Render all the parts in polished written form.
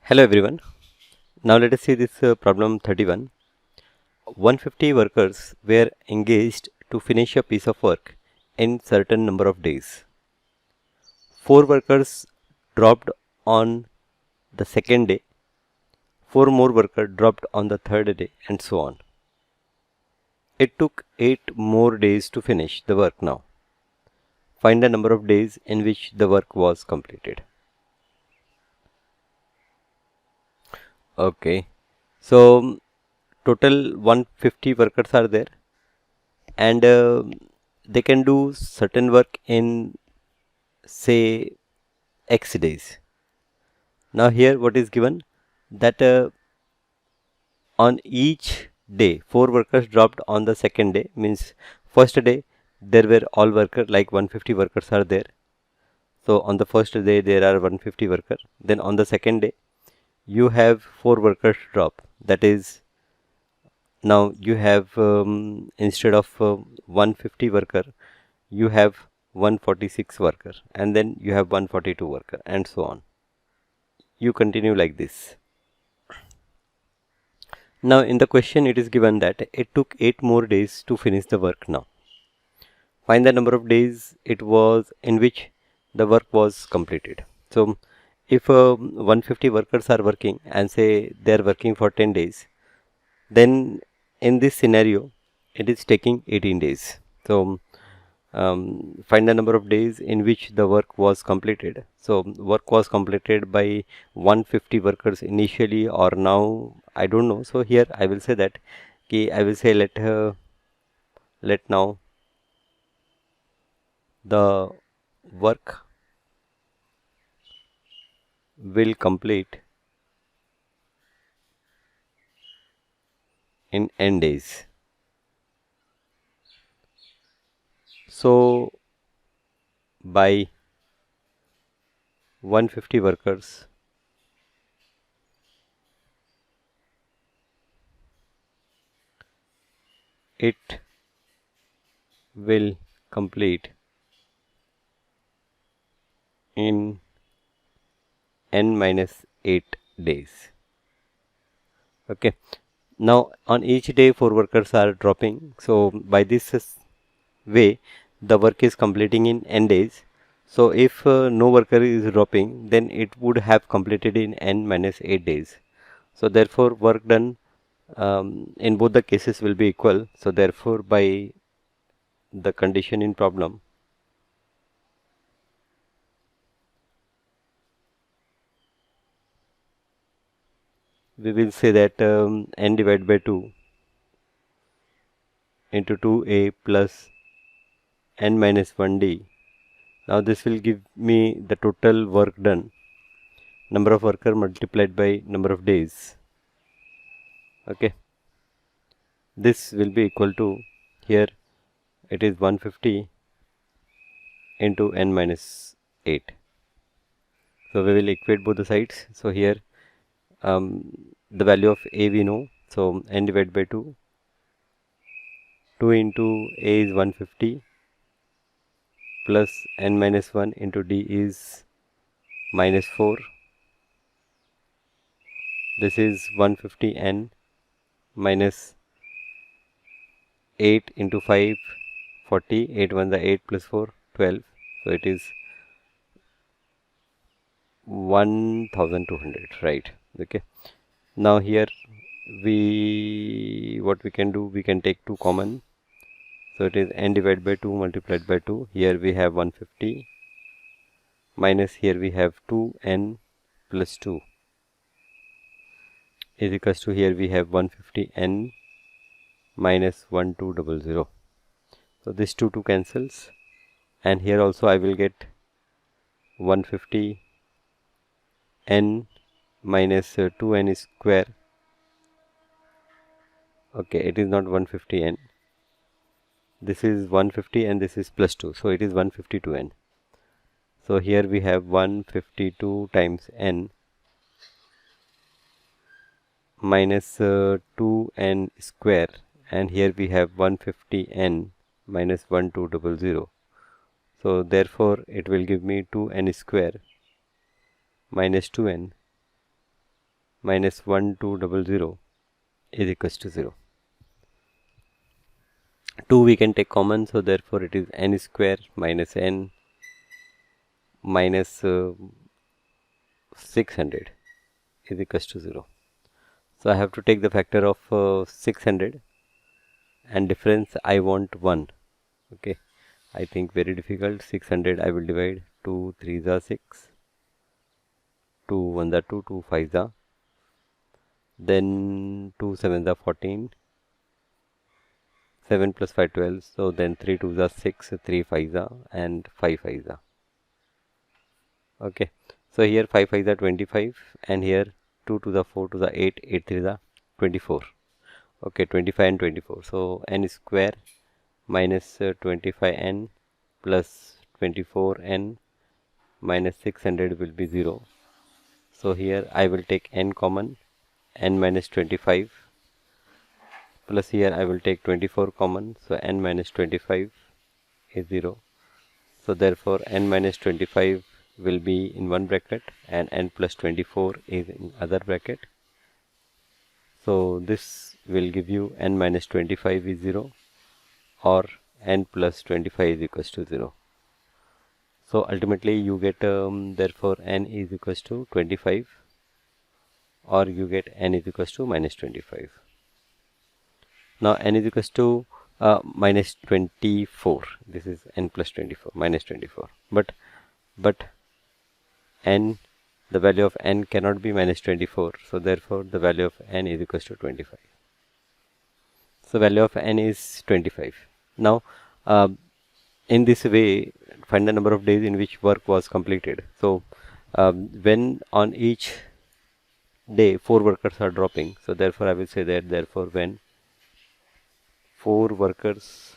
Hello everyone. Now let us see this problem 31. 150 workers were engaged to finish a piece of work in certain number of days. 4 workers dropped on the second day, 4 more workers dropped on the third day, and so on. It took 8 more days to finish the work now. Find the number of days in which the work was completed. Okay. So total 150 workers are there, and they can do certain work in say X days. Now here what is given, that on each day 4 workers dropped on the second day, means first day there were all workers, like 150 workers are there. So on the first day there are 150 workers. Then on the second day you have 4 workers drop, that is now you have instead of 150 worker you have 146 worker, and then you have 142 worker, and so on. You continue like this. Now in the question it is given that it took 8 more days to finish the work now. Find the number of days it was in which the work was completed. So if 150 workers are working and say they are working for 10 days, then in this scenario it is taking 18 days. So find the number of days in which the work was completed. So work was completed by 150 workers initially, or now I don't know. So here I will say that I will say let now the work will complete in n days. So by 150 workers it will complete in n minus 8 days. Okay. Now on each day 4 workers are dropping. So by this way the work is completing in n days. So if no worker is dropping, then it would have completed in n minus 8 days. So therefore work done in both the cases will be equal. So therefore by the condition in problem, we will say that n divided by 2 into 2a plus n minus 1d. Now this will give me the total work done, number of worker multiplied by number of days. Okay, this will be equal to, here it is 150 into n minus 8. So we will equate both the sides. So here the value of a we know, so n divided by 2, 2 into a is 150 plus n minus 1 into d is minus 4. This is 150n minus 8 into 5, 40, 8 1 the 8 plus 4, 12. So it is 1200, right? Okay. Now here what we can do, we can take 2 common. So it is n divided by 2 multiplied by 2. Here we have 150 minus here we have 2n plus 2 is equals to, here we have 150n minus 1200. So this 2 cancels, and here also I will get 150 n minus 2n square. Okay, it is not 150n, this is 150 and this is plus 2, so it is 152n. So here we have 152 times n minus 2n square, and here we have 150n minus 1200. So therefore it will give me 2n square minus 2n minus 1200 is equals to 0. 2 we can take common, so therefore it is n square minus n minus 600 is equals to 0. So I have to take the factor of 600 and difference I want 1. Okay, I think very difficult. 600 I will divide. 2 3s are 6, 2 1s are 2, 2 5s are, then 2 7s are 14, 7 plus 5 12, so then 3 2s are 6, 3 5s are, and 5 5s are. Okay, so here 5 5s are 25, and here 2 to the 4 to the 8, 8 3s are 24. Okay, 25 and 24, so n square minus 25n plus 24n minus 600 will be 0. So here I will take n common, n minus 25, plus here I will take 24 common, so n minus 25 is 0. So therefore n minus 25 will be in one bracket and n plus 24 is in other bracket. So this will give you n minus 25 is 0 or n plus 25 is equals to 0. So ultimately you get therefore n is equals to 25, or you get n is equals to minus 25. Now n is equals to minus 24. This is n plus 24 minus 24. But n, the value of n cannot be minus 24. So therefore the value of n is equals to 25. So value of n is 25. Now in this way, find the number of days in which work was completed. So when on each day 4 workers are dropping, so therefore I will say that therefore when 4 workers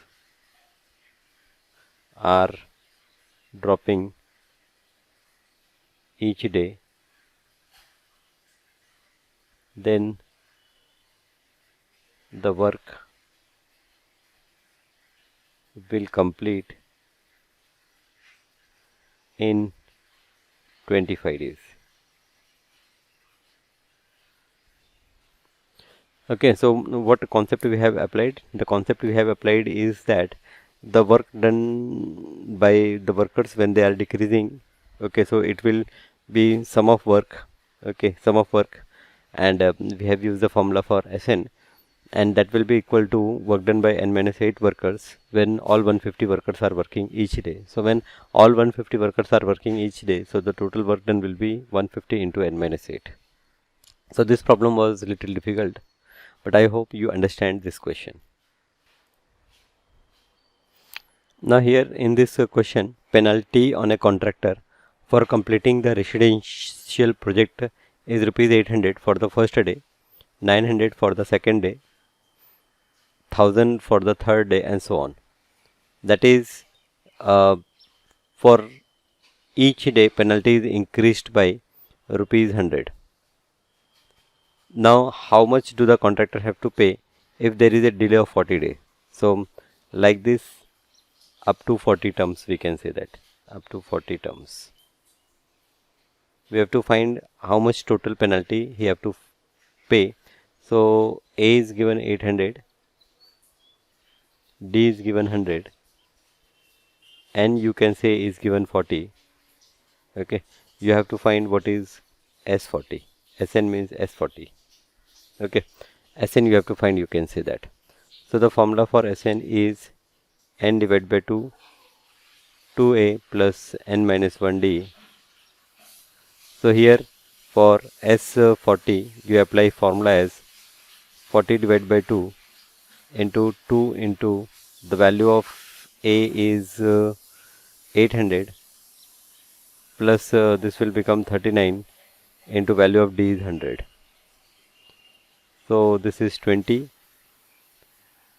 are dropping each day, then the work will complete in 25 days. Okay, so what concept we have applied? The concept we have applied is that the work done by the workers when they are decreasing, okay, so it will be sum of work, okay, sum of work, and we have used the formula for Sn, and that will be equal to work done by n minus 8 workers when all 150 workers are working each day. So when all 150 workers are working each day, so the total work done will be 150 into n minus 8. So this problem was a little difficult, but I hope you understand this question. Now here in this question, penalty on a contractor for completing the residential project is rupees 800 for the first day, 900 for the second day, 1000 for the third day, and so on. That is, for each day penalty is increased by rupees 100. Now how much do the contractor have to pay if there is a delay of 40 days? So like this, up to 40 terms we can say that, up to 40 terms. We have to find how much total penalty he have to pay. So A is given 800, D is given 100, and you can say is given 40. Okay, you have to find what is S40. Sn means S40. Okay, Sn you have to find, you can say that. So the formula for Sn is n divided by 2, 2a plus n minus 1d. So here for S40 you apply formula as 40 divided by 2 into 2 into the value of A is 800 plus this will become 39 into value of D is 100. So this is 20,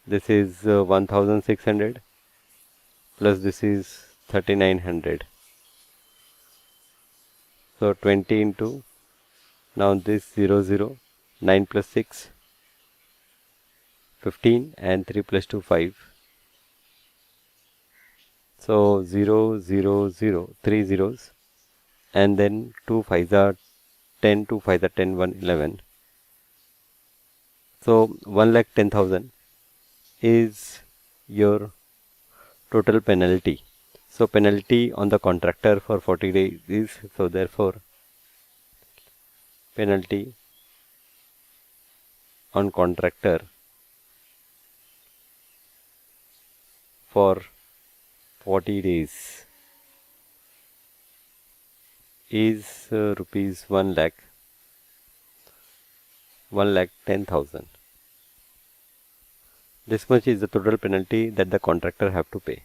this is 1600 plus this is 3900. So 20 into, now this 0, 9 plus 6, 15, and 3 plus 2, 5. So 0, 0, 0, 3 zeros, and then 2 5s are 10, 2 5 are 10, 1 11. So 1,10,000 is your total penalty. So penalty on the contractor for 40 days is, so therefore penalty on contractor for 40 days is rupees 1,10,000. This much is the total penalty that the contractor have to pay.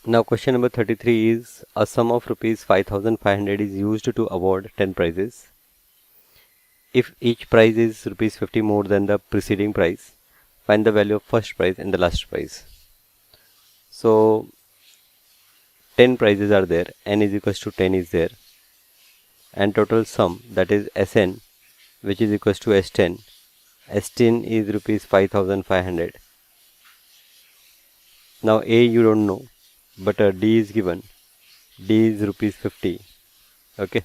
Now question number 33 is a sum of rupees 5,500 is used to award 10 prizes. If each prize is rupees 50 more than the preceding prize, find the value of first prize and the last prize. So 10 prizes are there, n is equals to 10 is there, and total sum, that is Sn, which is equals to S10. S10 is rupees 5,500. Now A you don't know, but D is given. D is rupees 50. Okay,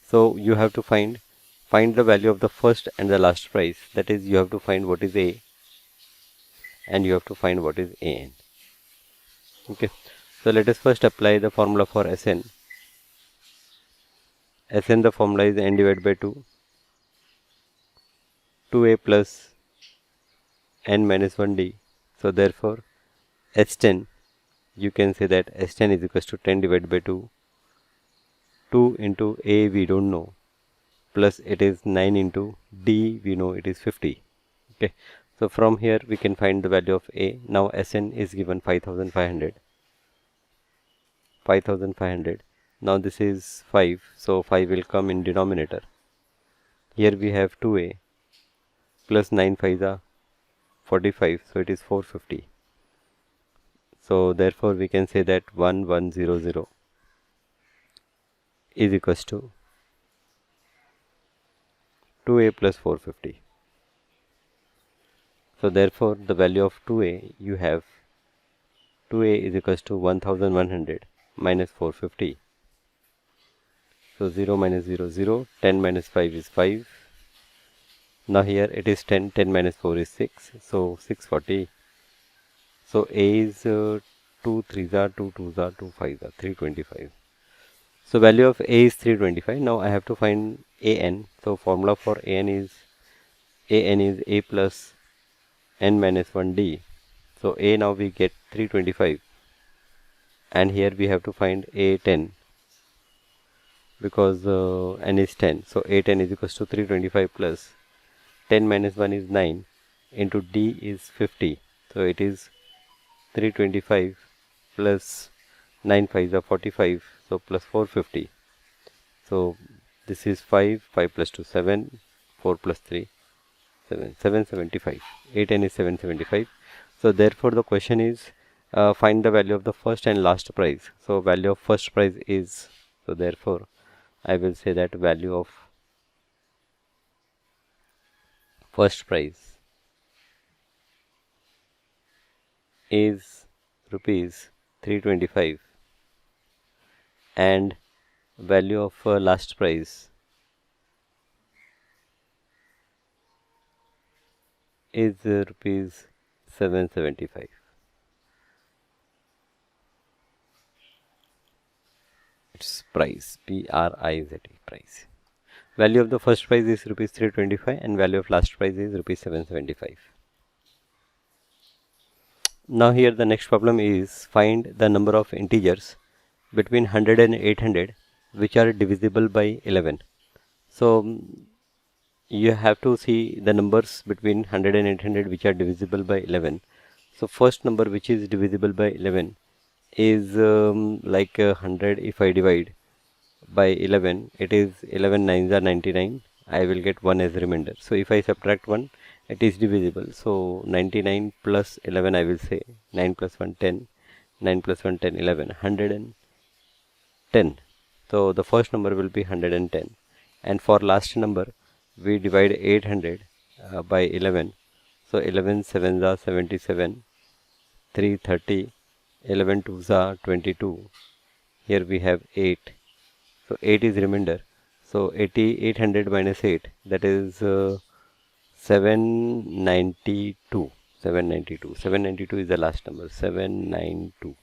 so you have to find the value of the first and the last price. That is, you have to find what is A and you have to find what is An. Okay, so let us first apply the formula for Sn. Sn, the formula is n divided by 2, 2a plus n minus 1d. So therefore S10, you can say that S10 is equals to 10 divided by 2. 2 into A we don't know, plus it is 9 into D we know it is 50. Okay, so from here we can find the value of A. Now Sn is given 5,500. 5,500. Now this is 5, so 5 will come in denominator. Here we have 2A plus 9 5 are 45, so it is 450. So therefore we can say that 1100 is equals to 2A plus 450. So therefore the value of 2A, you have 2A is equals to 1100 minus 450. So 0 minus 0, 0, 10 minus 5 is 5. Now here it is 10, 10 minus 4 is 6, so 640. So A is 2 3s are 2 2s are 2 5s are 325. So value of A is 325. Now I have to find An. So formula for An is A plus n minus 1d. So A now we get 325, and here we have to find A10 because n is 10. So A10 is equals to 325 plus 10 minus 1 is 9 into d is 50. So it is 325 plus 9 5s are 45, so plus 450. So this is 5, 5 plus 2 7, 4 plus 3 7, 775. A10 is 775. So therefore the question is find the value of the first and last price. So value of first price is, so therefore I will say that value of first price is rupees 325 and value of last price is rupees 775. It's price, P-R-I-Z-E, price. Value of the first price is rupees 325 and value of last price is rupees 775. Now here the next problem is find the number of integers between 100 and 800 which are divisible by 11. So you have to see the numbers between 100 and 800 which are divisible by 11. So first number which is divisible by 11 is like 100. If I divide by 11, it is 11 9s are 99. I will get 1 as remainder. So if I subtract 1, it is divisible. So 99 plus 11, I will say 9 plus 1 10, 9 plus 1 10 11, 110. So the first number will be 110. And for last number, we divide 800 by 11. So 11 7s are 77, 3 30, 11 2s are 22. Here we have 8. So 8 is remainder. So 800 minus 8, that is 792. 792 is the last number. 792.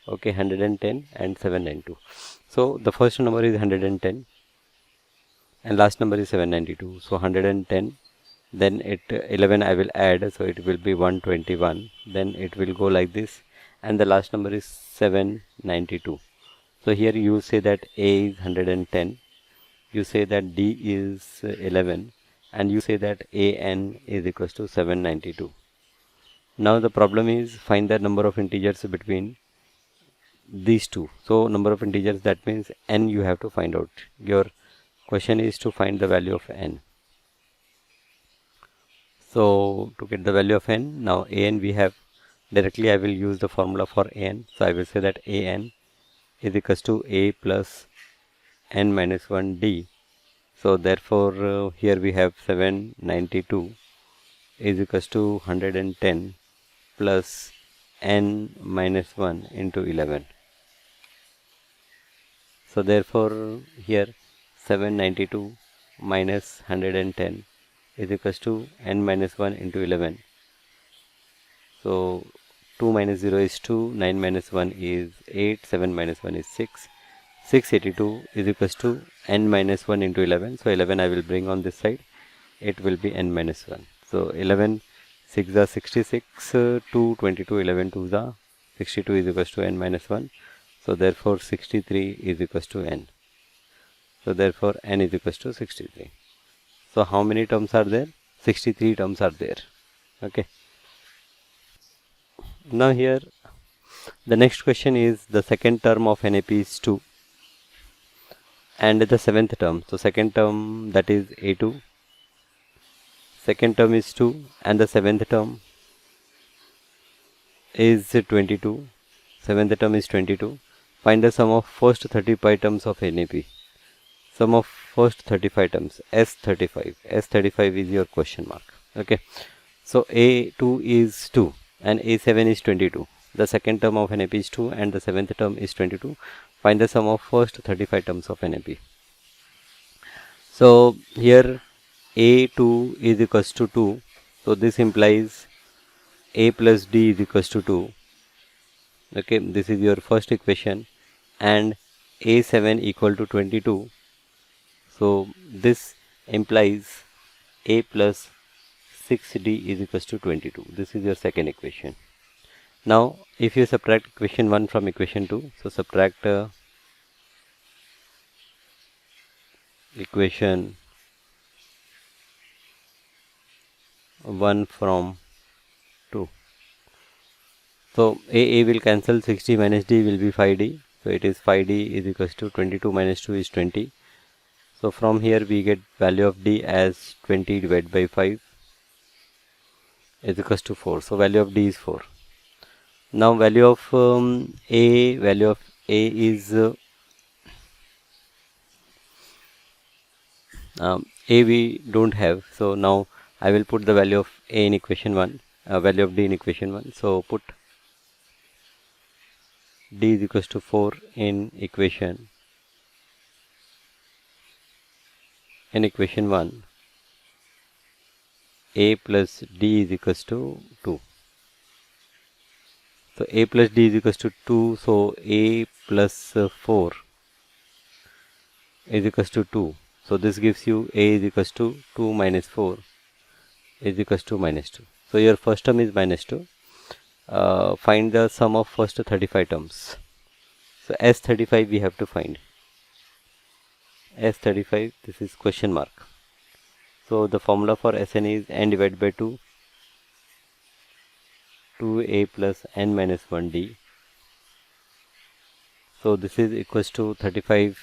Okay, 110 and 792. So the first number is 110 and last number is 792. So 110, then 11 I will add, so it will be 121. Then it will go like this, and the last number is 792. So here you say that A is 110, you say that D is 11, and you say that AN is equals to 792. Now the problem is find the number of integers between these two. So number of integers, that means n you have to find out. Your question is to find the value of n. So to get the value of n, now an we have directly, I will use the formula for an. So I will say that an is equals to a plus n minus 1 d. So therefore here we have 792 is equals to 110 plus n minus 1 into 11. So therefore here 792 minus 110 is equals to n minus 1 into 11. So 2 minus 0 is 2, 9 minus 1 is 8, 7 minus 1 is 6. 682 is equals to n minus 1 into 11. So 11 I will bring on this side. It will be n minus 1. So 11 6 are 66, 2 22, 11 2 are 62 is equals to n minus 1. So therefore 63 is equals to n. So therefore n is equals to 63. So how many terms are there? 63 terms are there. Okay. Now here the next question is the second term of NAP is 2 and the seventh term. So second term, that is A2. Second term is 2 and the seventh term is 22. Seventh term is 22. Find the sum of first 35 terms of NAP. Sum of first 35 terms, S35. S35 is your question mark. Okay. So A2 is 2 and A7 is 22. The second term of NAP is 2 and the seventh term is 22. Find the sum of first 35 terms of NAP. So here A2 is equals to 2. So this implies A plus D is equals to 2. Okay, this is your first equation, and A7 equal to 22. So this implies A plus 6D is equals to 22. This is your second equation. Now if you subtract equation 1 from equation 2, so subtract equation 1 from 2. So A will cancel, 60 minus D will be 5D. So it is 5D is equals to 22 minus 2 is 20. So from here we get value of D as 20 divided by 5 is equals to 4. So value of D is 4. Now value of A is A we don't have. So now I will put the value of A in equation 1, value of D in equation 1. So put D is equals to 4 in equation 1. A plus D is equals to 2. So A plus D is equals to 2. So A plus 4 is equals to 2. So this gives you A is equals to 2 minus 4 is equals to minus 2. So your first term is minus 2. Find the sum of first 35 terms. So S35 we have to find. S35, this is question mark. So the formula for Sn is n divided by 2, 2a plus n minus 1d. So this is equals to 35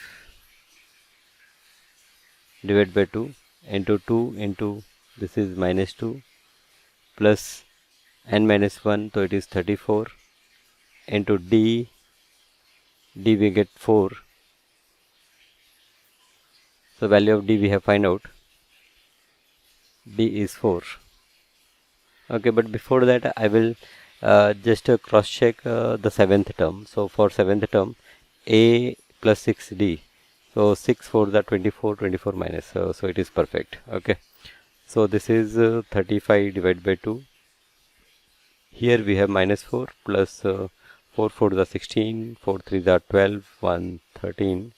divided by 2 into 2 into this is minus 2 plus n minus 1, so it is 34 into d we get 4. So value of d we have find out. D is 4. Okay, but before that I will just cross check the seventh term. So for seventh term, A plus 6D. So 6 4 the 24, 24 minus, so it is perfect. Okay, so this is 35 divided by 2. Here we have minus 4 plus 4 4 the 16, 4 3 the 12, 1 13.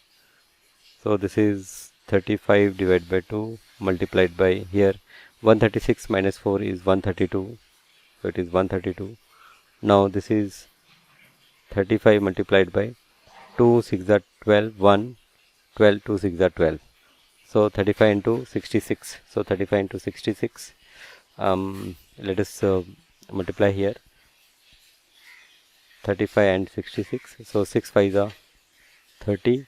So this is 35 divided by 2 multiplied by here 136 minus 4 is 132. So it is 132. Now this is 35 multiplied by 2 6 are 12, 1 12, 2 6 are 12. So 35 into 66. So 35 into 66. Let us multiply here 35 and 66. So 6 5 are 30,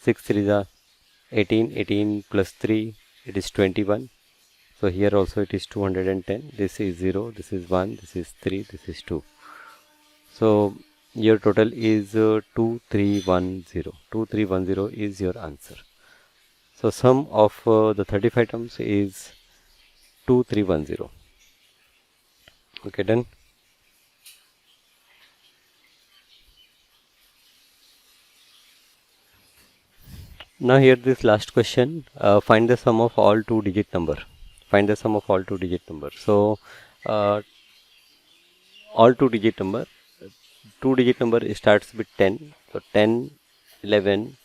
6 3 are 18, 18 plus 3 it is 21. So here also it is 210. This is 0, this is 1, this is 3, this is 2. So your total is 2310. 2310 is your answer. So sum of the 35 terms is 2310. Okay, done. Now here this last question, find the sum of all two-digit number. Find the sum of all two-digit number. So all two-digit number starts with 10. So 10, 11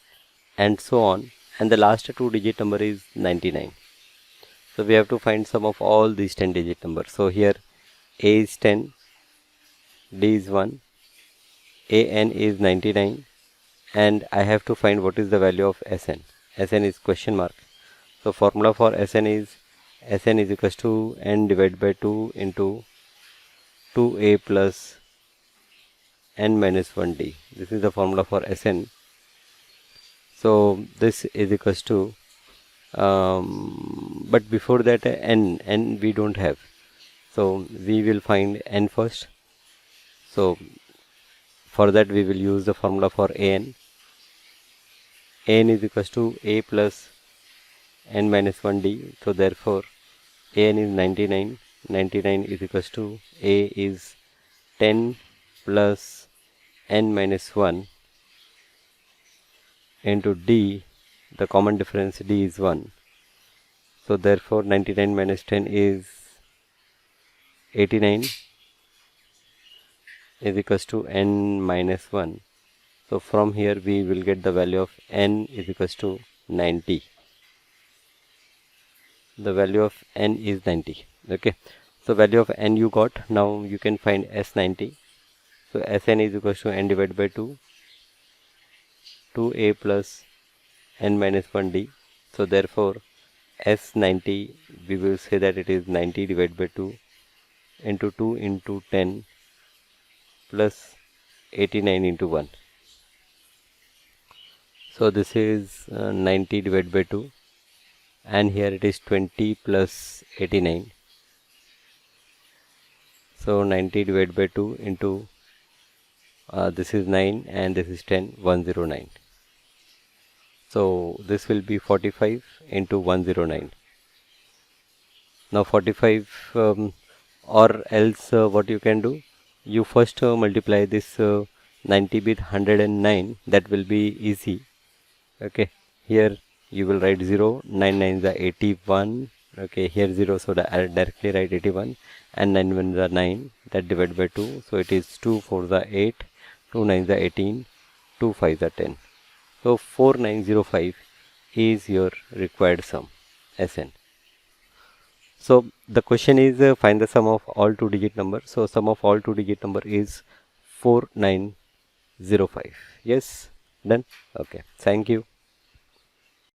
and so on, and the last two-digit number is 99. So we have to find sum of all these 10-digit numbers. So here A is 10, D is 1, AN is 99, and I have to find what is the value of SN. SN is question mark. So formula for SN is equals to n divided by 2 into 2a plus n minus 1d. This is the formula for SN. So this is equals to but before that n we don't have, so we will find n first. So for that we will use the formula for an is equals to a plus n minus 1d. So therefore an is 99, 99 is equals to a is 10 plus n minus 1 into d, the common difference d is 1. So therefore 99 minus 10 is 89 is equals to n minus 1. So from here we will get the value of n is equals to 90. The value of n is 90. Okay, so value of n you got. Now you can find S90. So Sn is equals to n divided by 2, 2a plus n minus 1d. So therefore S90, we will say that it is 90 divided by 2 into 2 into 10 plus 89 into 1. So this is 90 divided by 2, and here it is 20 plus 89. So 90 divided by 2 into this is 9 and this is 10, 109. So this will be 45 into 109. Now 45 or else what you can do, you first multiply this 90 with 109, that will be easy. Okay, here you will write 0, 9 9 is 81. Okay, here 0, so I'll directly write 81, and 9 1 is 9, that divided by 2, so it is 2 4 is 8, 2 9 is 18, 2 5 is 10. So 4905 is your required sum, Sn. So the question is find the sum of all two-digit number. So sum of all two-digit number is 4905. Yes, done. Okay, thank you.